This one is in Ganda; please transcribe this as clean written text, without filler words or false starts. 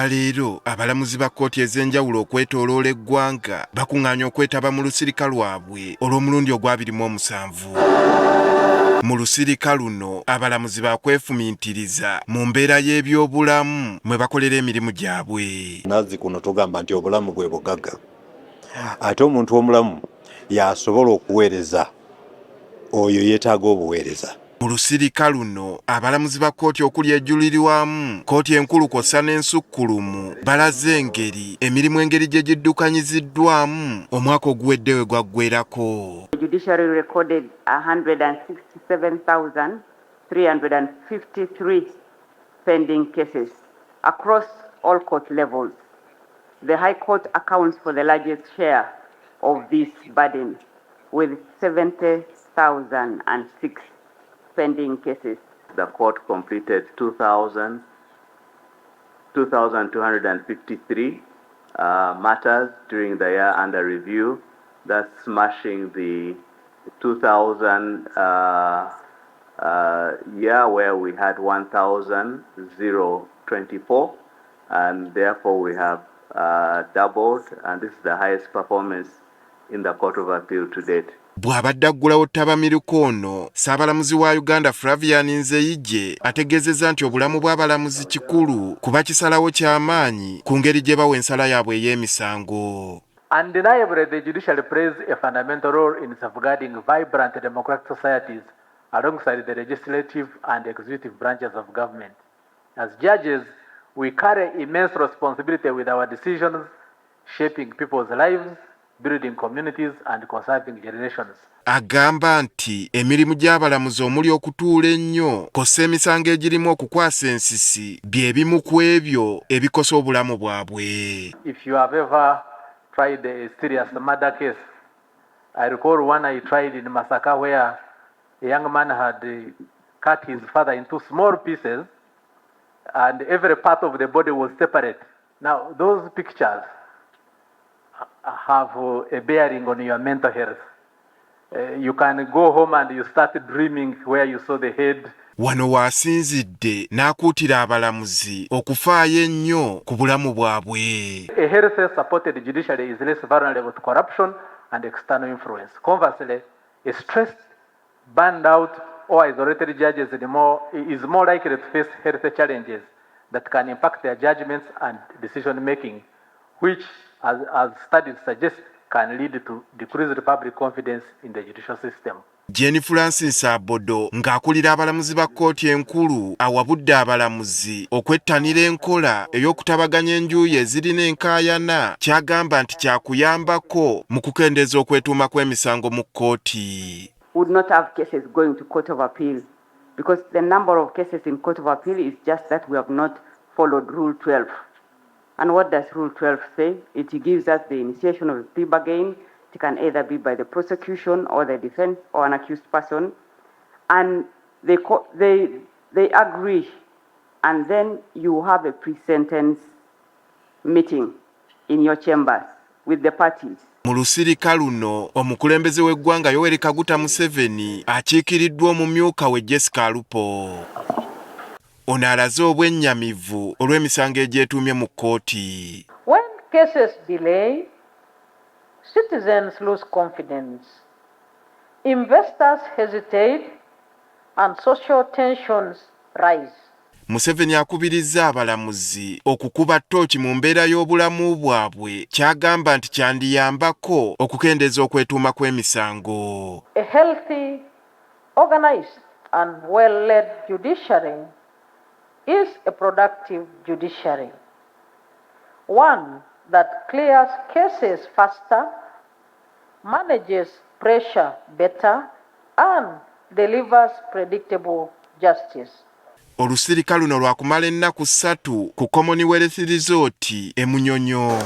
Olwaleero abalamuzi ba kkooti ez'enjawulo okwetooloola eggwanga bakuŋŋaanya okwetaba mu lusirika lwabwe olw'omulundi ogwa 27. Mu lusirika luno abalamuzi bakwefumintiriza mu mbeera y'ebyobulamu mwe bakolera emirimu gyabwe. Nazi kuno tugamba nti obulamu bwe bugagga. Ate omuntu omulamu yasobola okuweereza oyo yeetaaga obuweereza. Mu lusirika luno abalamuzi ba kkooti okuli ejjulirirwamu kkooti enkulu kw'ossa n'ensukkulumu balaze engeri emirimu engeri gye giddukanyiziddwamu omwaka oguwedde we gwaggweerako. The judiciary recorded 167,353 pending cases across all court levels. The High Court accounts for the largest share of this burden with 70,006 pending cases. The court completed 2,253 matters during the year under review. That's smashing the 2000 year where we had 1,024, and therefore we have doubled, and this is the highest performance in the Court of Appeal to date. Bw'abadde aggulawo ttabamiruka ono, Ssaabalamuzi wa Uganda Flavian Nzeija ategeezezza nti obulamu bw'abalamuzi kikulu kuba kisalawo ky'amaanyi ku ngeri gye bawa ensala yaabwe ey'emisango. Undeniably, the judiciary plays a fundamental role in safeguarding vibrant democratic societies alongside the legislative and executive branches of government. As judges, we carry immense responsibility with our decisions, shaping people's lives, building communities and conserving generations. Agamba nti emirimu gy'abalamuzi omuli okutuula ennyo kosa emisango egyirimu okukwasa ensisi by'ebimu ku ebyo ebikosa obulamu bwabwe. If you have ever tried a serious murder case, I recall one I tried in Masaka where a young man had cut his father into small pieces and every part of the body was separate. Now those pictures have a bearing on your mental health. You can go home and you start dreaming where you saw the head. Wano waasinzidde n'akuutira abalamuzi okufaayo ennyo ku bulamu bwabwe. A healthy supported judiciary is less vulnerable to corruption and external influence. Conversely, a stressed, burned out or isolated judge is more likely to face health challenges that can impact their judgments and decision making, which as studies suggest, can lead to decreased public confidence in the judicial system. Jenny Francis Abodo ng'akulira abalamuzi ba kkooti enkulu awabudde abalamuzi okwettanira enkola ey'okutabaganya enjuyi ezirina enkaayana ky'agamba nti kyakuyambako mu kukendeeza okwetuuma kw'emisango mu kkooti. Would not have cases going to Court of Appeal because the number of cases in Court of Appeal is just that we have not followed Rule 12. And what does Rule 12 say? It gives us the initiation of a plea bargain. It can either be by the prosecution or the defense or an accused person. And they agree. And then you have a pre-sentence meeting in your chambers with the parties. Mu lusirika luno omukulembeze w'eggwanga Yoweri Kaguta Museveni akiikiriddwa omumyuka we Jessica Alupo. Ono alaze obwennyamivu olw'emisango egyetuumye mu kkooti. When cases delay, citizens lose confidence, investors hesitate, and social tensions rise. Museveni akubirizza abalamuzi okukuba ttooki mu mbeera y'obulamu bwabwe ky'agamba nti kyandiyambako okukendeeza okwetuuma kw'emisango. A healthy, organized, and well-led judiciary is a productive judiciary, one that clears cases faster, manages pressure better, and delivers predictable justice. Olusirika luno lwakumala ennaku 3 ku Commonwealth Resort e Munyonyo.